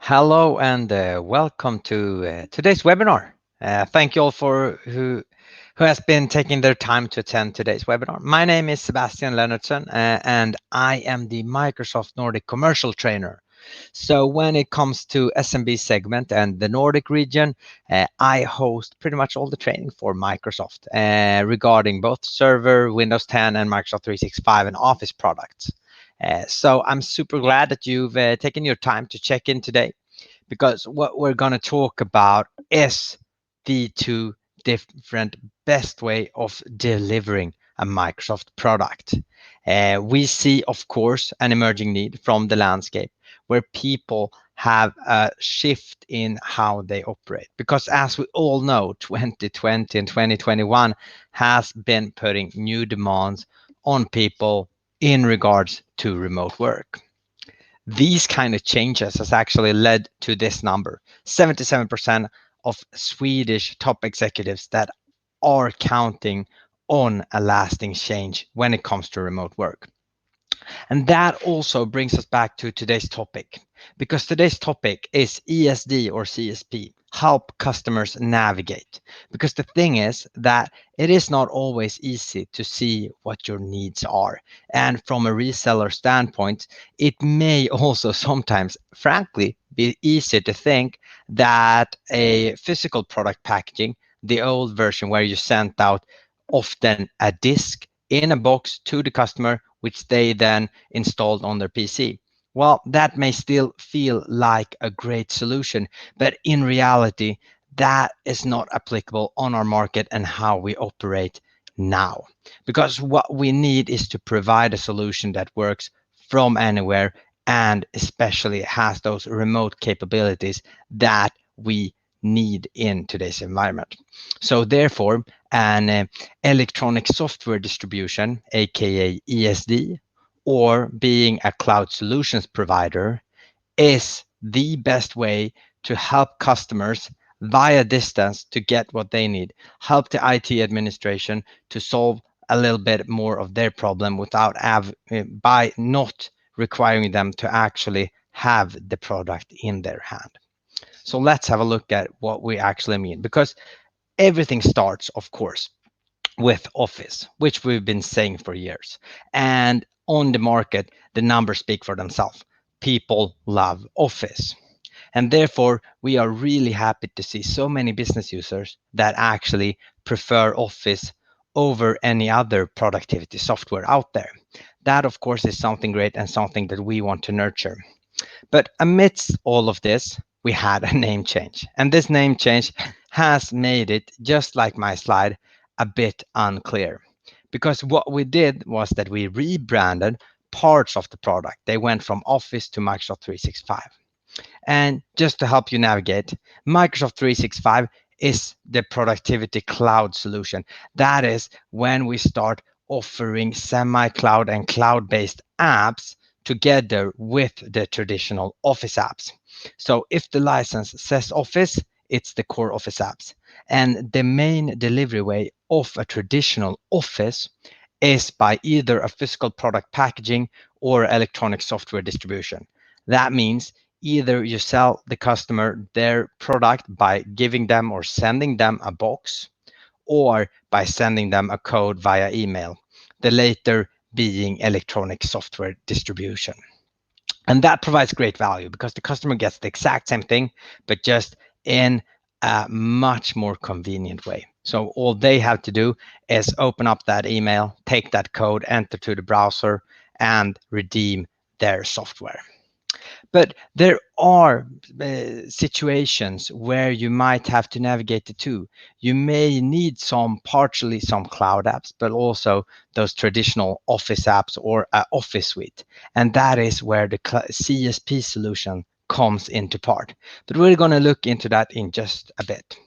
Hello and welcome to today's webinar. Thank you all for who has been taking their time to attend today's webinar. My name is Sebastian Lennartson and I am the Microsoft Nordic Commercial Trainer. So when it comes to SMB segment and the Nordic region, I host pretty much all the training for Microsoft regarding both Server, Windows 10 and Microsoft 365 and Office products. So I'm super glad that you've taken your time to check in today, because what we're going to talk about is the two different best way of delivering a Microsoft product. We see, of course, an emerging need from the landscape where people have a shift in how they operate. Because as we all know, 2020 and 2021 has been putting new demands on people in regards to remote work. These kind of changes has actually led to this number: 77% of Swedish top executives that are counting on a lasting change when it comes to remote work. And that also brings us back to today's topic, because today's topic is ESD or CSP, help customers navigate. Because the thing is that it is not always easy to see what your needs are. And from a reseller standpoint, it may also sometimes, frankly, be easy to think that a physical product packaging, the old version where you sent out often a disk in a box to the customer, which they then installed on their PC. Well, that may still feel like a great solution, but in reality, that is not applicable on our market and how we operate now. Because what we need is to provide a solution that works from anywhere and especially has those remote capabilities that we need in today's environment. So therefore, an electronic software distribution, aka ESD, or being a cloud solutions provider, is the best way to help customers via distance to get what they need, help the IT administration to solve a little bit more of their problem without by not requiring them to actually have the product in their hand. So let's have a look at what we actually mean, because everything starts, of course, with Office, which we've been saying for years. And on the market, the numbers speak for themselves. People love Office. And therefore, we are really happy to see so many business users that actually prefer Office over any other productivity software out there. That, of course, is something great and something that we want to nurture. But amidst all of this, we had a name change. And this name change has made it, just like my slide, a bit unclear. Because what we did was that we rebranded parts of the product. They went from Office to Microsoft 365. And just to help you navigate, Microsoft 365 is the productivity cloud solution. That is when we start offering semi-cloud and cloud-based apps together with the traditional Office apps. So if the license says Office, it's the core Office apps. And the main delivery way of a traditional Office is by either a physical product packaging or electronic software distribution. That means either you sell the customer their product by giving them or sending them a box, or by sending them a code via email, the later being electronic software distribution. And that provides great value because the customer gets the exact same thing, but just in a much more convenient way. So all they have to do is open up that email, take that code, enter to the browser, and redeem their software. But there are situations where you might have to navigate the two. You may need partially some cloud apps, but also those traditional Office apps or Office suite. And that is where the CSP solution comes into part. But we're going to look into that in just a bit.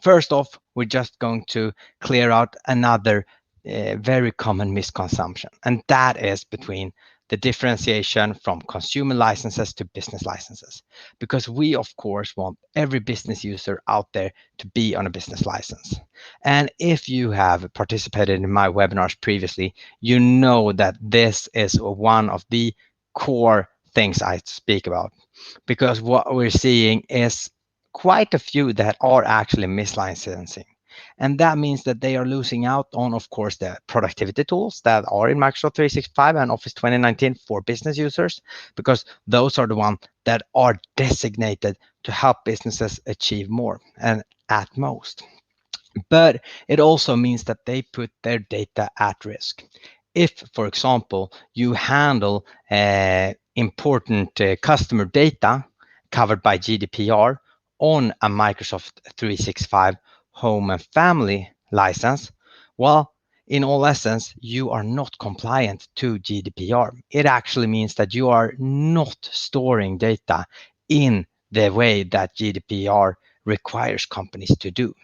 First off, we're just going to clear out another very common misconception, and that is between the differentiation from consumer licenses to business licenses. Because we, of course, want every business user out there to be on a business license. And if you have participated in my webinars previously, you know that this is one of the core things I speak about, because what we're seeing is quite a few that are actually mislicensing. And that means that they are losing out on, of course, the productivity tools that are in Microsoft 365 and Office 2019 for business users, because those are the ones that are designated to help businesses achieve more and at most. But it also means that they put their data at risk. If, for example, you handle important customer data covered by GDPR on a Microsoft 365 home and family license, well, in all essence, you are not compliant to GDPR. It actually means that you are not storing data in the way that GDPR requires companies to do.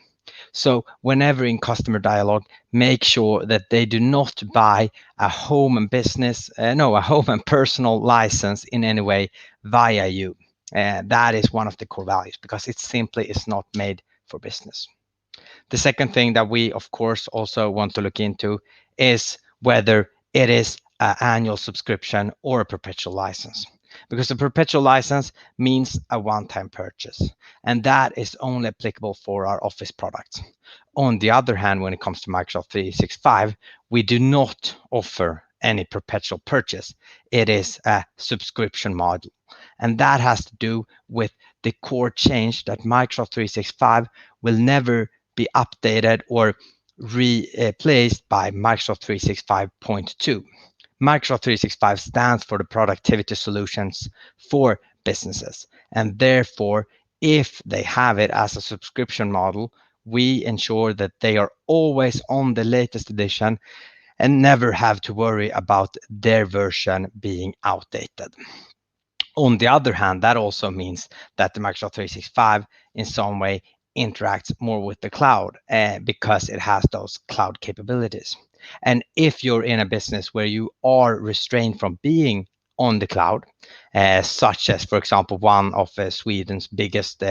So whenever in customer dialogue, make sure that they do not buy a home and a home and personal license in any way via you. That is one of the core values, because it simply is not made for business. The second thing that we, of course, also want to look into is whether it is an annual subscription or a perpetual license. Because a perpetual license means a one-time purchase, and that is only applicable for our Office products. On the other hand, when it comes to Microsoft 365, we do not offer any perpetual purchase. It is a subscription model. And that has to do with the core change that Microsoft 365 will never be updated or replaced by Microsoft 365.2. Microsoft 365 stands for the productivity solutions for businesses. And therefore, if they have it as a subscription model, we ensure that they are always on the latest edition and never have to worry about their version being outdated. On the other hand, that also means that the Microsoft 365 in some way interacts more with the cloud because it has those cloud capabilities. And if you're in a business where you are restrained from being on the cloud, such as, for example, one of Sweden's biggest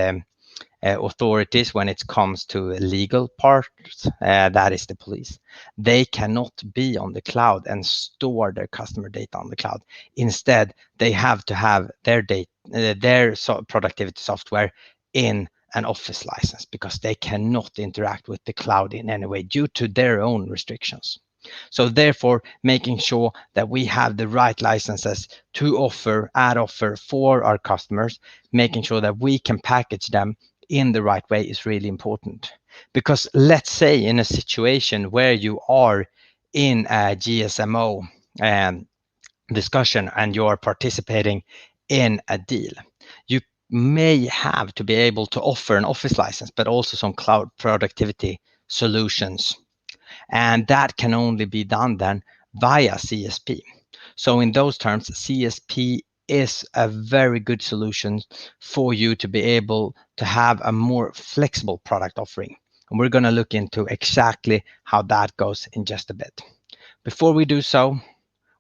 authorities when it comes to legal parts, that is the police. They cannot be on the cloud and store their customer data on the cloud. Instead, they have to have their data, their productivity software in an Office license, because they cannot interact with the cloud in any way due to their own restrictions. So therefore, making sure that we have the right licenses to offer for our customers, making sure that we can package them in the right way is really important. Because let's say in a situation where you are in a GSMO discussion and you are participating in a deal, you may have to be able to offer an Office license, but also some cloud productivity solutions. And that can only be done then via CSP. So in those terms, CSP is a very good solution for you to be able to have a more flexible product offering. And we're going to look into exactly how that goes in just a bit. Before we do so,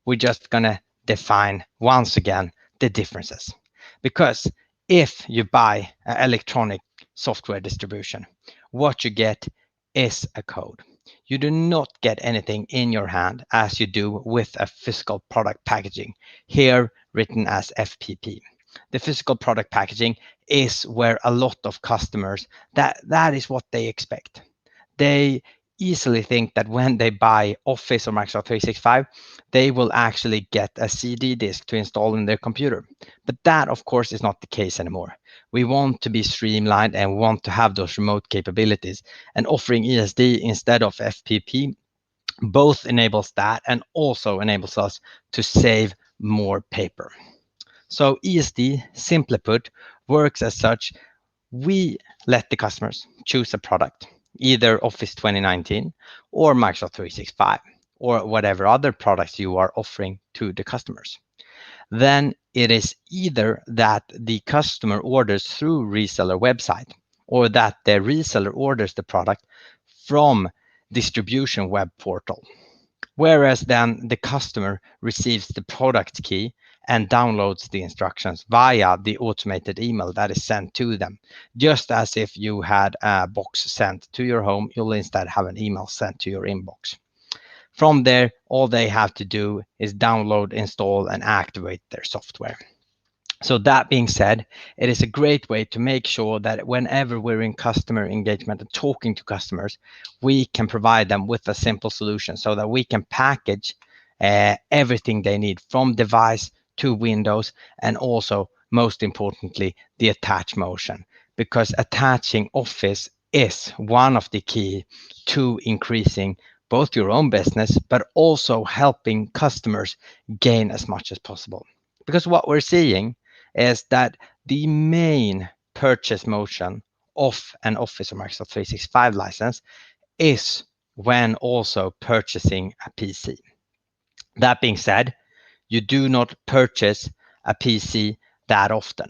we're just going to define once again the differences. Because if you buy an electronic software distribution, what you get is a code. You do not get anything in your hand as you do with a physical product packaging, here written as FPP. The physical product packaging is where a lot of customers, that is what they expect. They easily think that when they buy Office or Microsoft 365, they will actually get a CD disk to install in their computer. But that, of course, is not the case anymore. We want to be streamlined and want to have those remote capabilities. And offering ESD instead of FPP both enables that and also enables us to save more paper. So ESD, simply put, works as such. We let the customers choose a product, either Office 2019 or Microsoft 365 or whatever other products you are offering to the customers. Then it is either that the customer orders through reseller website or that the reseller orders the product from distribution web portal. Whereas then the customer receives the product key and downloads the instructions via the automated email that is sent to them. Just as if you had a box sent to your home, you'll instead have an email sent to your inbox. From there, all they have to do is download, install, and activate their software. So that being said, it is a great way to make sure that whenever we're in customer engagement and talking to customers, we can provide them with a simple solution so that we can package everything they need from device to Windows, and also most importantly, the attach motion, because attaching Office is one of the key to increasing both your own business, but also helping customers gain as much as possible. Because what we're seeing is that the main purchase motion of an Office or Microsoft 365 license is when also purchasing a PC. That being said, you do not purchase a PC that often,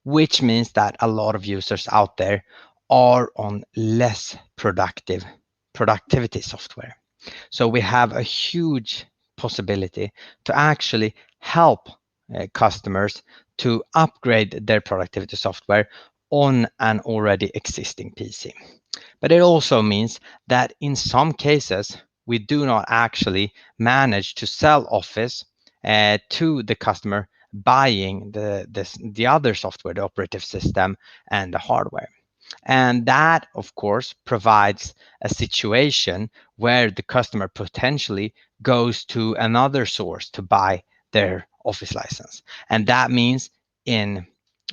which means that a lot of users out there are on less productivity software. So we have a huge possibility to actually help customers to upgrade their productivity software on an already existing PC. But it also means that in some cases, we do not actually manage to sell Office to the customer buying the other software, the operative system and the hardware. And that, of course, provides a situation where the customer potentially goes to another source to buy their Office license. And that means in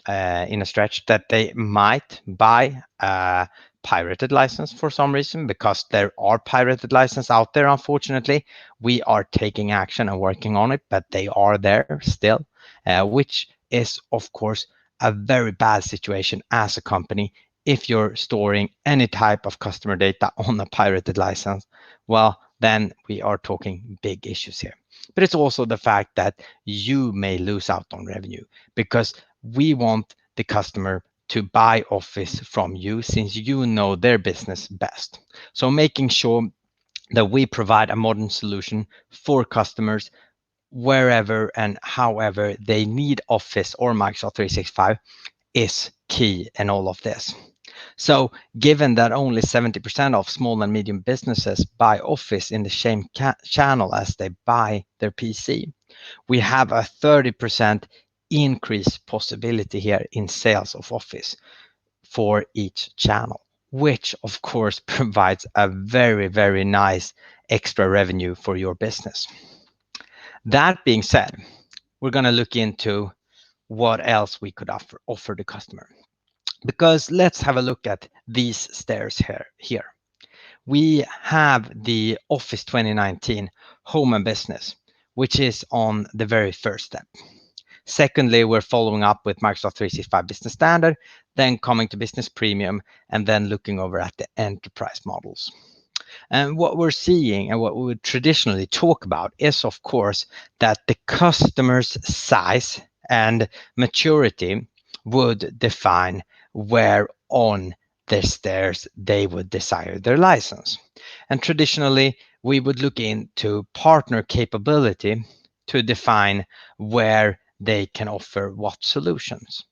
a stretch that they might buy a pirated license for some reason, because there are pirated licenses out there. Unfortunately, we are taking action and working on it, but they are there still, which is, of course, a very bad situation as a company. If you're storing any type of customer data on a pirated license, well, then we are talking big issues here. But it's also the fact that you may lose out on revenue, because we want the customer to buy Office from you, since you know their business best. So making sure that we provide a modern solution for customers wherever and however they need Office or Microsoft 365 is key in all of this. So given that only 70% of small and medium businesses buy Office in the same channel as they buy their PC, we have a 30% increase possibility here in sales of Office for each channel, which of course provides a very, very nice extra revenue for your business. That being said, we're going to look into what else we could offer the customer. Because let's have a look at these stairs here. We have the Office 2019 Home and Business, which is on the very first step. Secondly, we're following up with Microsoft 365 Business Standard, then coming to Business Premium, and then looking over at the enterprise models. And what we're seeing and what we would traditionally talk about is, of course, that the customer's size and maturity would define where on the stairs they would desire their license. And traditionally, we would look into partner capability to define where they can offer what solutions.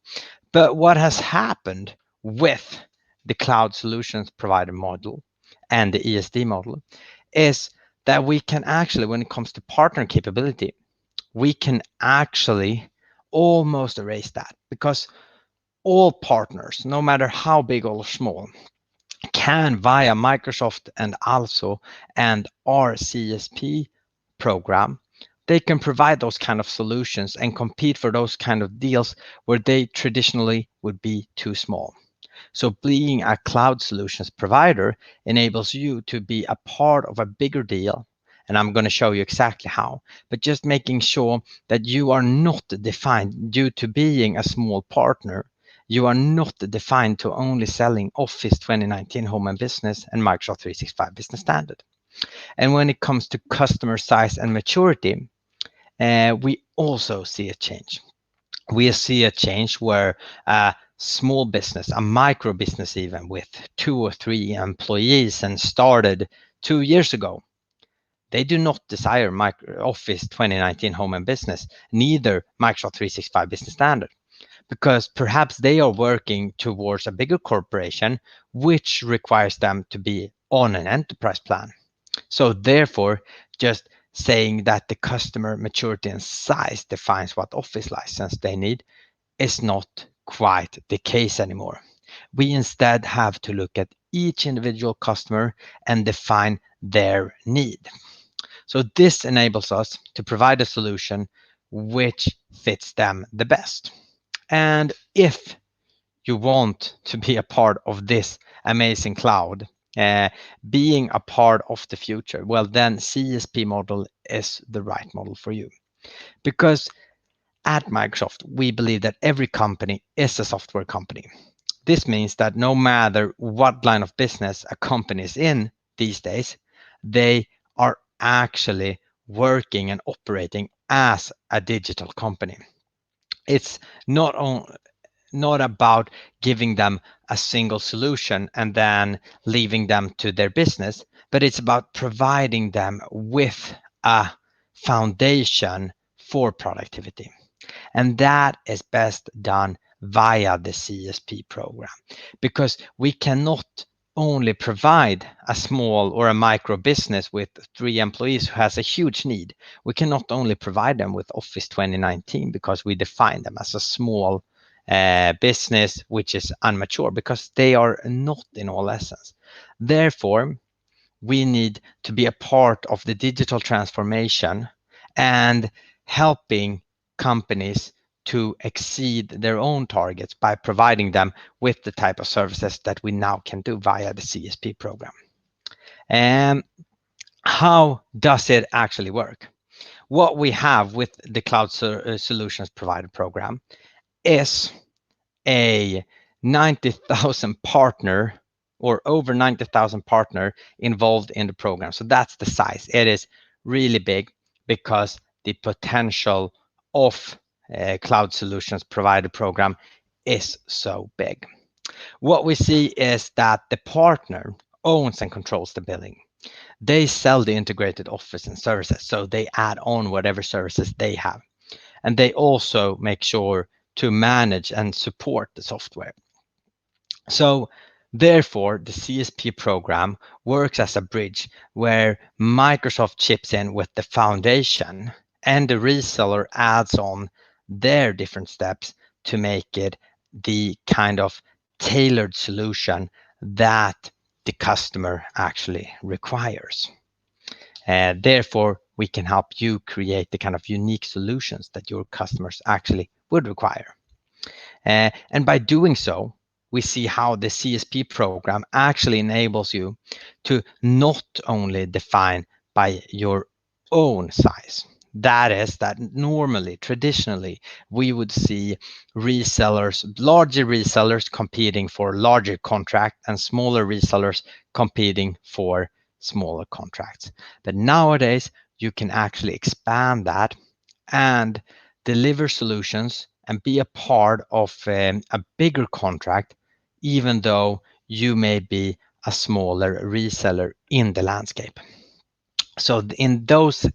But what has happened with the cloud solutions provider model and the ESD model is that we can actually, when it comes to partner capability, we can actually almost erase that, because all partners, no matter how big or small, can via Microsoft and also and our CSP program, they can provide those kind of solutions and compete for those kind of deals where they traditionally would be too small. So being a cloud solutions provider enables you to be a part of a bigger deal. And I'm going to show you exactly how, but just making sure that you are not defined due to being a small partner. You are not defined to only selling Office 2019 Home and Business and Microsoft 365 Business Standard. And when it comes to customer size and maturity, we also see a change. We see a change where a small business, a micro business even with 2 or 3 employees and started 2 years ago, they do not desire Office 2019 Home and Business, neither Microsoft 365 Business Standard, because perhaps they are working towards a bigger corporation, which requires them to be on an enterprise plan. So therefore, just saying that the customer maturity and size defines what office license they need is not quite the case anymore. We instead have to look at each individual customer and define their need. So this enables us to provide a solution which fits them the best. And if you want to be a part of this amazing cloud, being a part of the future, well, then CSP model is the right model for you. Because at Microsoft, we believe that every company is a software company. This means that no matter what line of business a company is in these days, they are actually working and operating as a digital company. It's not about giving them a single solution and then leaving them to their business, but it's about providing them with a foundation for productivity. And that is best done via the CSP program, because we cannot only provide a small or a micro business with 3 employees who has a huge need. We cannot only provide them with Office 2019 because we define them as a small business which is immature, because they are not in all essence. Therefore, we need to be a part of the digital transformation and helping companies to exceed their own targets by providing them with the type of services that we now can do via the CSP program. And how does it actually work? What we have with the Cloud Solutions Provider program is a 90,000 partner or over 90,000 partner involved in the program. So that's the size. It is really big because the potential of Cloud Solutions Provider program is so big. What we see is that the partner owns and controls the billing. They sell the integrated office and services, so they add on whatever services they have. And they also make sure to manage and support the software. So therefore, the CSP program works as a bridge where Microsoft chips in with the foundation and the reseller adds on their different steps to make it the kind of tailored solution that the customer actually requires. Therefore, we can help you create the kind of unique solutions that your customers actually would require. And by doing so, we see how the CSP program actually enables you to not only define by your own size. That is, that normally, traditionally, we would see resellers, larger resellers competing for larger contract and smaller resellers competing for smaller contracts. But nowadays, you can actually expand that and deliver solutions and be a part of a bigger contract, even though you may be a smaller reseller in the landscape. So in those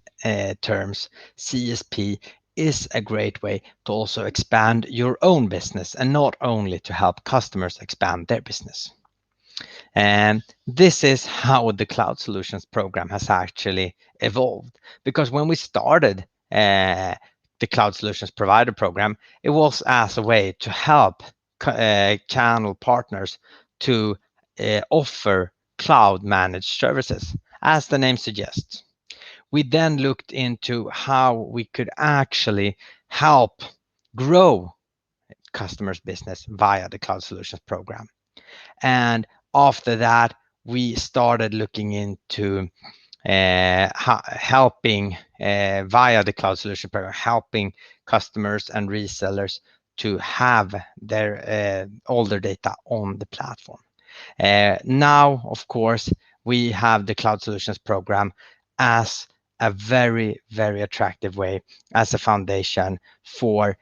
terms, CSP is a great way to also expand your own business and not only to help customers expand their business. And this is how the Cloud Solutions program has actually evolved. Because when we started the Cloud Solutions Provider program, it was as a way to help channel partners to offer cloud managed services, as the name suggests. We then looked into how we could actually help grow customers' business via the Cloud Solutions program. And after that, we started looking into helping via the Cloud Solution program, helping customers and resellers to have their all their data on the platform. Now, of course, we have the Cloud Solutions program as a very, very attractive way as a foundation for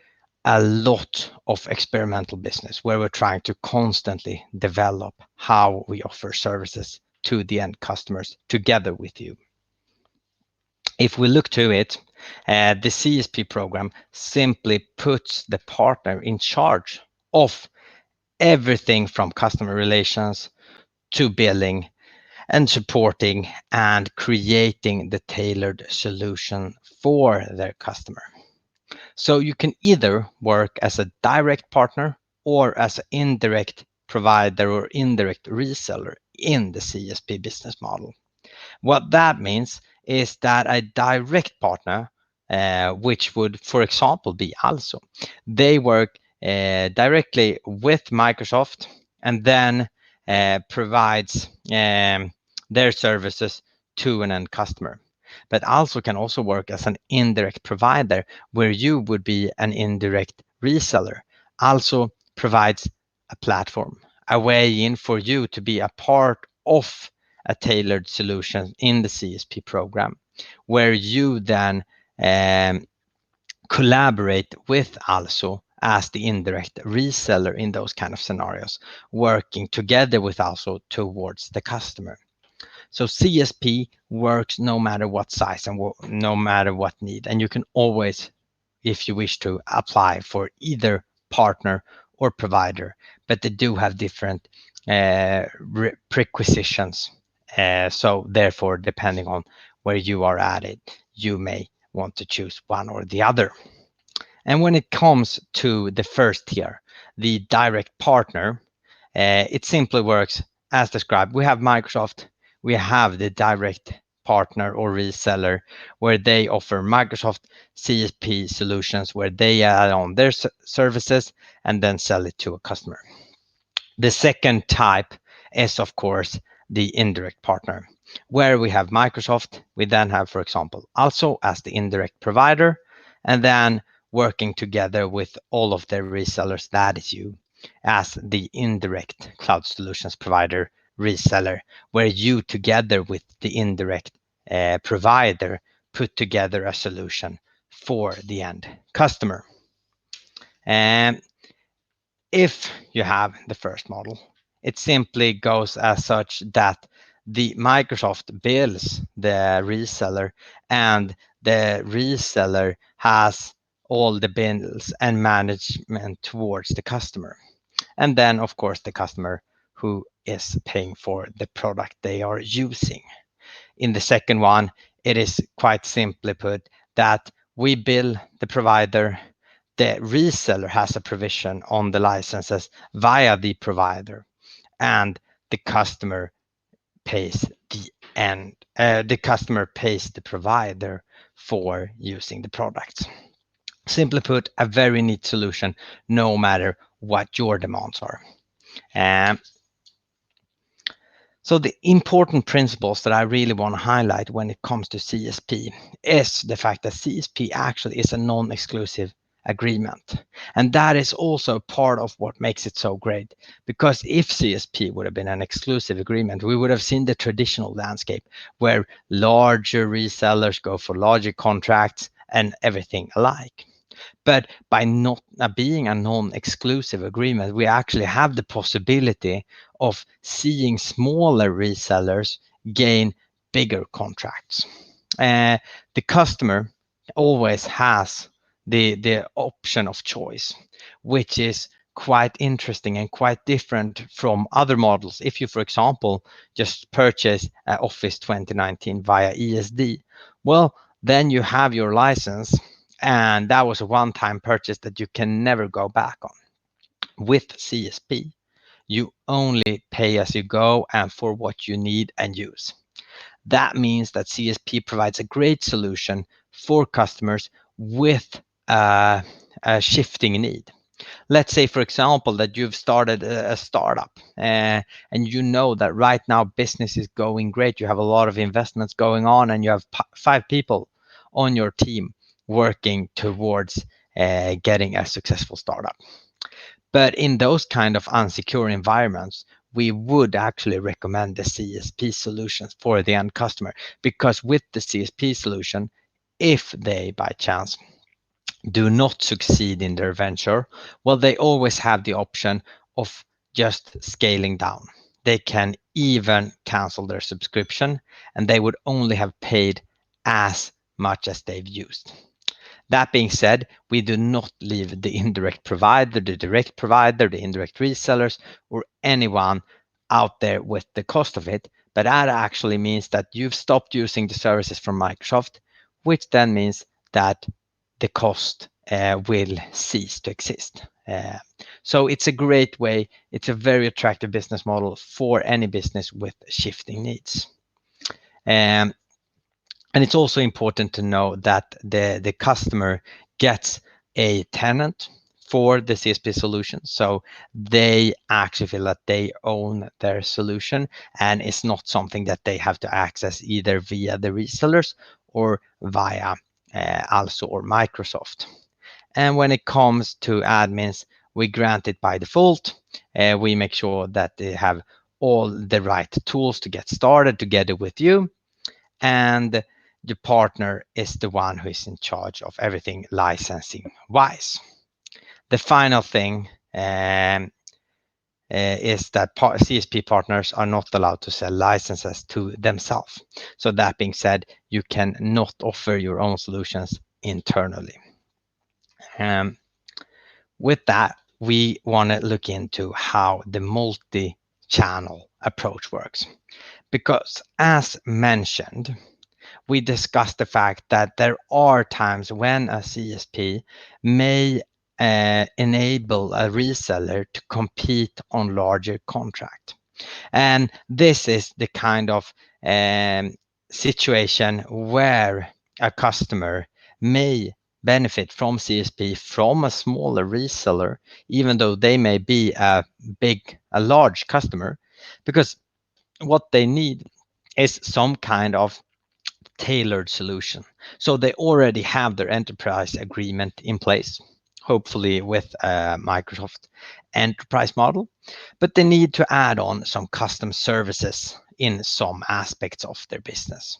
a lot of experimental business where we're trying to constantly develop how we offer services to the end customers together with you. If we look to it, the CSP program simply puts the partner in charge of everything from customer relations to billing and supporting and creating the tailored solution for their customer. So you can either work as a direct partner or as an indirect provider or indirect reseller in the CSP business model. What that means is that a direct partner, which would, for example, be Also, they work directly with Microsoft and then provides their services to an end customer. But Also can also work as an indirect provider where you would be an indirect reseller. Also provides a platform, a way in for you to be a part of a tailored solution in the CSP program, where you then collaborate with Also as the indirect reseller in those kind of scenarios, working together with Also towards the customer. So CSP works no matter what size and no matter what need, and you can always, if you wish to, apply for either partner or provider, but they do have different prerequisitions. So therefore, depending on where you are at it, you may want to choose one or the other. And when it comes to the first tier, the direct partner, it simply works as described. We have Microsoft, we have the direct partner or reseller where they offer Microsoft CSP solutions where they add on their services and then sell it to a customer. The second type is, of course, the indirect partner, where we have Microsoft. We then have, for example, Also as the indirect provider, and then working together with all of their resellers, that is you, as the indirect cloud solutions provider reseller, where you together with the indirect provider put together a solution for the end customer. And if you have the first model, it simply goes as such that the Microsoft bills the reseller and the reseller has all the bills and management towards the customer. And then, of course, the customer who is paying for the product they are using. In the second one, it is quite simply put that we bill the provider, the reseller has a provision on the licenses via the provider, and the customer pays the customer pays the provider for using the products. Simply put, a very neat solution, no matter what your demands are. So the important principles that I really want to highlight when it comes to CSP is the fact that CSP actually is a non-exclusive agreement. And that is also part of what makes it so great. Because if CSP would have been an exclusive agreement, we would have seen the traditional landscape where larger resellers go for larger contracts and everything alike. But by not being a non-exclusive agreement, we actually have the possibility of seeing smaller resellers gain bigger contracts. The customer always has the option of choice, which is quite interesting and quite different from other models. If you, for example, just purchase Office 2019 via ESD, well, then you have your license, and that was a one-time purchase that you can never go back on. With CSP, you only pay as you go and for what you need and use. That means that CSP provides a great solution for customers with a shifting need. Let's say, for example, that you've started a startup and you know that right now business is going great. You have a lot of investments going on and you have 5 people on your team working towards getting a successful startup. But in those kind of unsecure environments, we would actually recommend the CSP solutions for the end customer, because with the CSP solution, if they by chance do not succeed in their venture, well, they always have the option of just scaling down. They can even cancel their subscription and they would only have paid as much as they've used. That being said, we do not leave the indirect provider, the direct provider, the indirect resellers, or anyone out there with the cost of it, but that actually means that you've stopped using the services from Microsoft, which then means that the cost will cease to exist. So it's a great way. It's a very attractive business model for any business with shifting needs. And it's also important to know that the customer gets a tenant for the CSP solution. So they actually feel that they own their solution, and it's not something that they have to access either via the resellers or via also or Microsoft. And when it comes to admins, we grant it by default. We make sure that they have all the right tools to get started together with you. And the partner is the one who is in charge of everything licensing wise. The final thing is that CSP partners are not allowed to sell licenses to themselves. So that being said, you can not offer your own solutions internally. With that, we want to look into how the multi-channel approach works. Because as mentioned, we discussed the fact that there are times when a CSP may enable a reseller to compete on larger contract. And this is the kind of situation where a customer may benefit from CSP from a smaller reseller, even though they may be a large customer, because what they need is some kind of tailored solution. So they already have their enterprise agreement in place, hopefully with a Microsoft enterprise model, but they need to add on some custom services in some aspects of their business.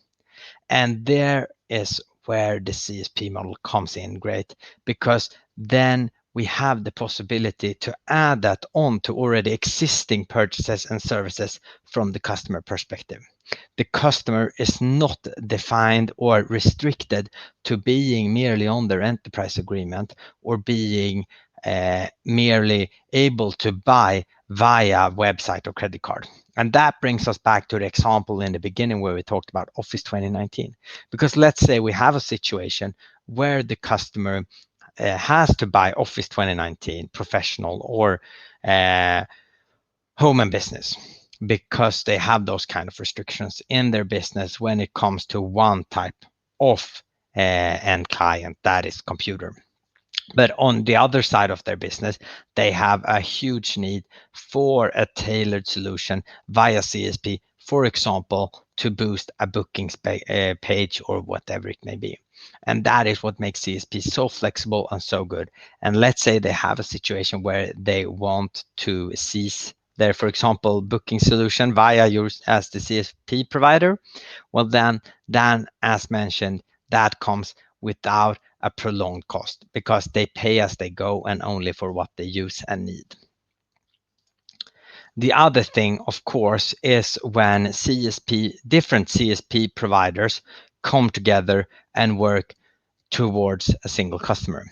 And there is where the CSP model comes in great, because then we have the possibility to add that on to already existing purchases and services from the customer perspective. The customer is not defined or restricted to being merely on their enterprise agreement or being merely able to buy via website or credit card. And that brings us back to the example in the beginning where we talked about Office 2019. Because let's say we have a situation where the customer has to buy Office 2019 professional or home and business, because they have those kind of restrictions in their business when it comes to one type of end client, that is computer. But on the other side of their business, they have a huge need for a tailored solution via CSP, for example, to boost a bookings page or whatever it may be. And that is what makes CSP so flexible and so good. And let's say they have a situation where they want to cease their, for example, booking solution via yours as the CSP provider. Well, then as mentioned, that comes without a prolonged cost, because they pay as they go and only for what they use and need. The other thing, of course, is when different CSP providers come together and work towards a single customer.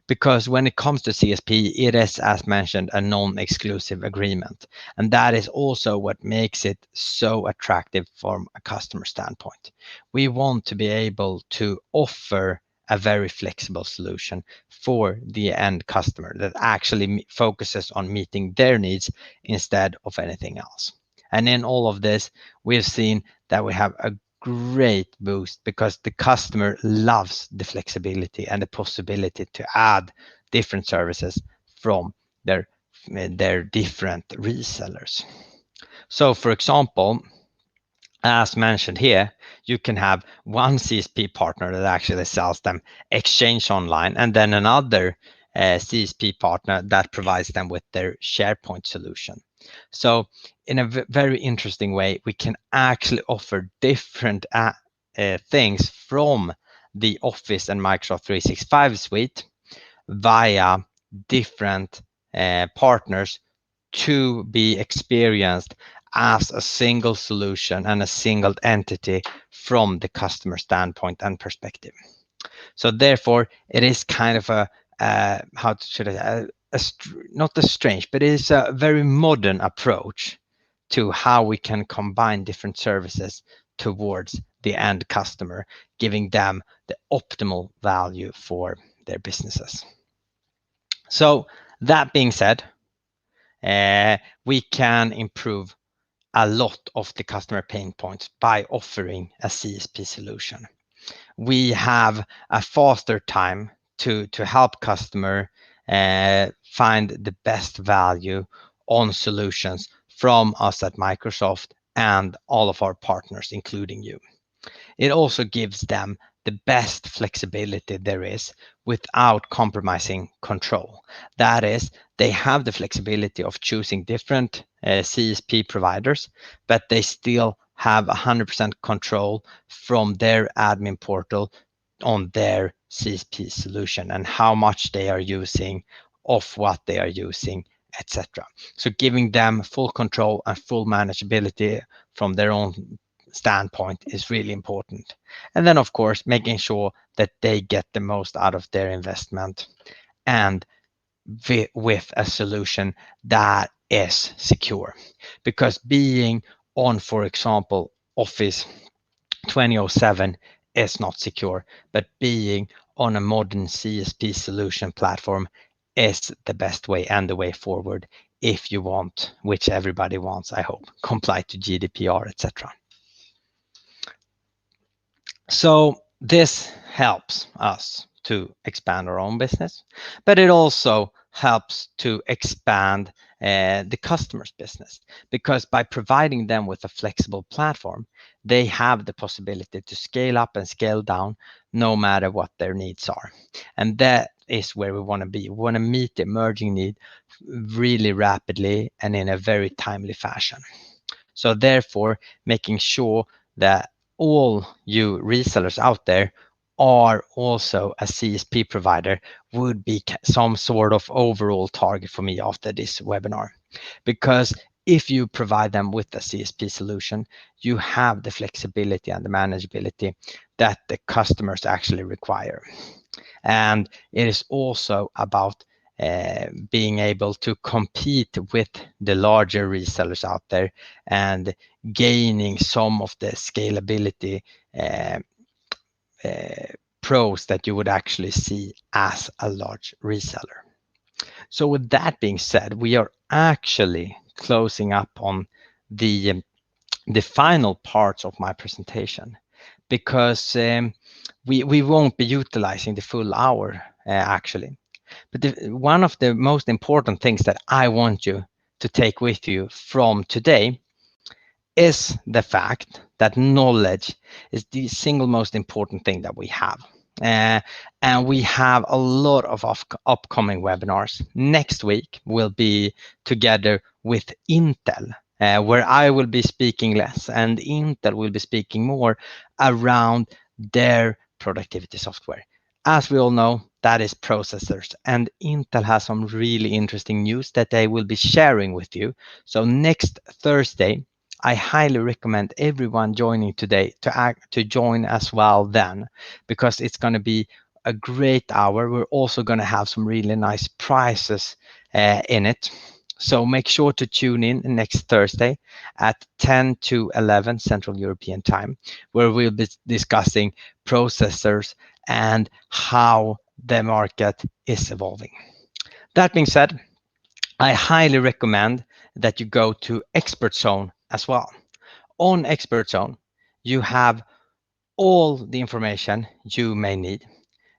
Because when it comes to CSP, it is, as mentioned, a non-exclusive agreement. And that is also what makes it so attractive from a customer standpoint. We want to be able to offer a very flexible solution for the end customer that actually focuses on meeting their needs instead of anything else. And in all of this, we've seen that we have a great boost because the customer loves the flexibility and the possibility to add different services from their different resellers. So for example, as mentioned here, you can have one CSP partner that actually sells them Exchange Online, and then another CSP partner that provides them with their SharePoint solution. So in a very interesting way, we can actually offer different things from the Office and Microsoft 365 suite via different partners to be experienced as a single solution and a single entity from the customer standpoint and perspective. So therefore, it is kind of not a strange, but it is a very modern approach to how we can combine different services towards the end customer, giving them the optimal value for their businesses. So that being said, we can improve a lot of the customer pain points by offering a CSP solution. We have a faster time to help customer find the best value on solutions from us at Microsoft and all of our partners, including you. It also gives them the best flexibility there is without compromising control. That is, they have the flexibility of choosing different CSP providers, but they still have 100% control from their admin portal on their CSP solution and how much they are using, of what they are using, etc. So giving them full control and full manageability from their own standpoint is really important. And then, of course, making sure that they get the most out of their investment and with a solution that is secure. Because being on, for example, Office 2007 is not secure, but being on a modern CSP solution platform is the best way and the way forward if you want, which everybody wants, I hope, comply to GDPR, etc. So this helps us to expand our own business, but it also helps to expand the customer's business, because by providing them with a flexible platform, they have the possibility to scale up and scale down no matter what their needs are. And that is where we want to be. We want to meet the emerging need really rapidly and in a very timely fashion. So therefore, making sure that all you resellers out there are also a CSP provider would be some sort of overall target for me after this webinar. Because if you provide them with a CSP solution, you have the flexibility and the manageability that the customers actually require. And it is also about being able to compete with the larger resellers out there and gaining some of the scalability pros that you would actually see as a large reseller. So with that being said, we are actually closing up on the final parts of my presentation, because we won't be utilizing the full hour actually. But one of the most important things that I want you to take with you from today is the fact that knowledge is the single most important thing that we have. And we have a lot of upcoming webinars. Next week will be together with Intel, where I will be speaking less and Intel will be speaking more around their productivity software. As we all know, that is processors, and Intel has some really interesting news that they will be sharing with you. So next Thursday, I highly recommend everyone joining today to join as well then, because it's going to be a great hour. We're also going to have some really nice prizes in it. So make sure to tune in next Thursday at 10 to 11 Central European Time, where we'll be discussing processors and how the market is evolving. That being said, I highly recommend that you go to Expert Zone as well. On Expert Zone, you have all the information you may need.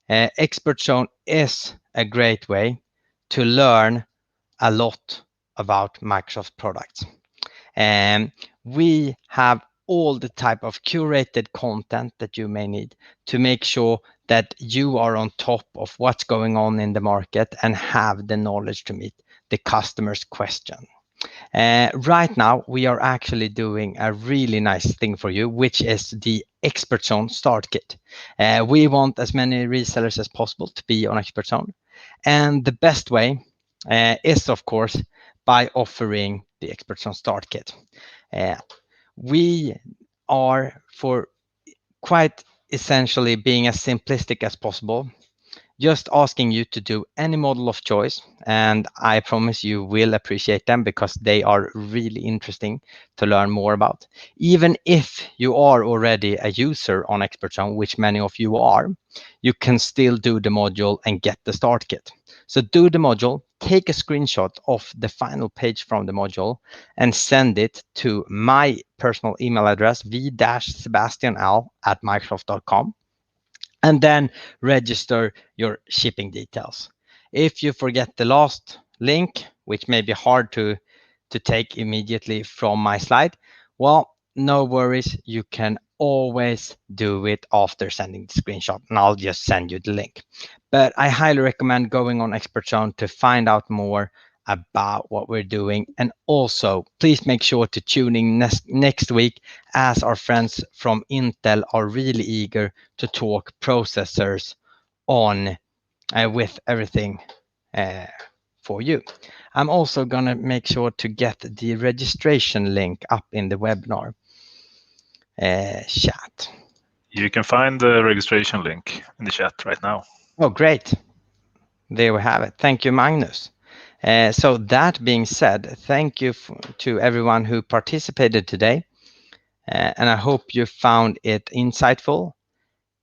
Expert Zone is a great way to learn a lot about Microsoft products. And we have all the type of curated content that you may need to make sure that you are on top of what's going on in the market and have the knowledge to meet the customer's question. Right now, we are actually doing a really nice thing for you, which is the Expert Zone Start Kit. We want as many resellers as possible to be on Expert Zone. And the best way is, of course, by offering the Expert Zone Start Kit. We are for quite essentially being as simplistic as possible. just asking you to do any model of choice, and I promise you will appreciate them because they are really interesting to learn more about. Even if you are already a user on Expert Zone, which many of you are, you can still do the module and get the start kit. So do the module, take a screenshot of the final page from the module and send it to my personal email address, v-sebastianl@microsoft.com, and then register your shipping details. If you forget the last link, which may be hard to take immediately from my slide, well, no worries. You can always do it after sending the screenshot, and I'll just send you the link. But I highly recommend going on Expert Zone to find out more about what we're doing. And also, please make sure to tune in next week, as our friends from Intel are really eager to talk processors on with everything for you. I'm also going to make sure to get the registration link up in the webinar chat. You can find the registration link in the chat right now. Oh, great. There we have it. Thank you, Magnus. So that being said, thank you to everyone who participated today. And I hope you found it insightful.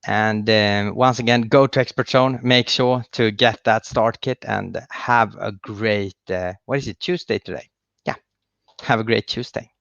And once again, go to Expert Zone, make sure to get that start kit, and have a great, what is it, Tuesday today? Yeah, have a great Tuesday.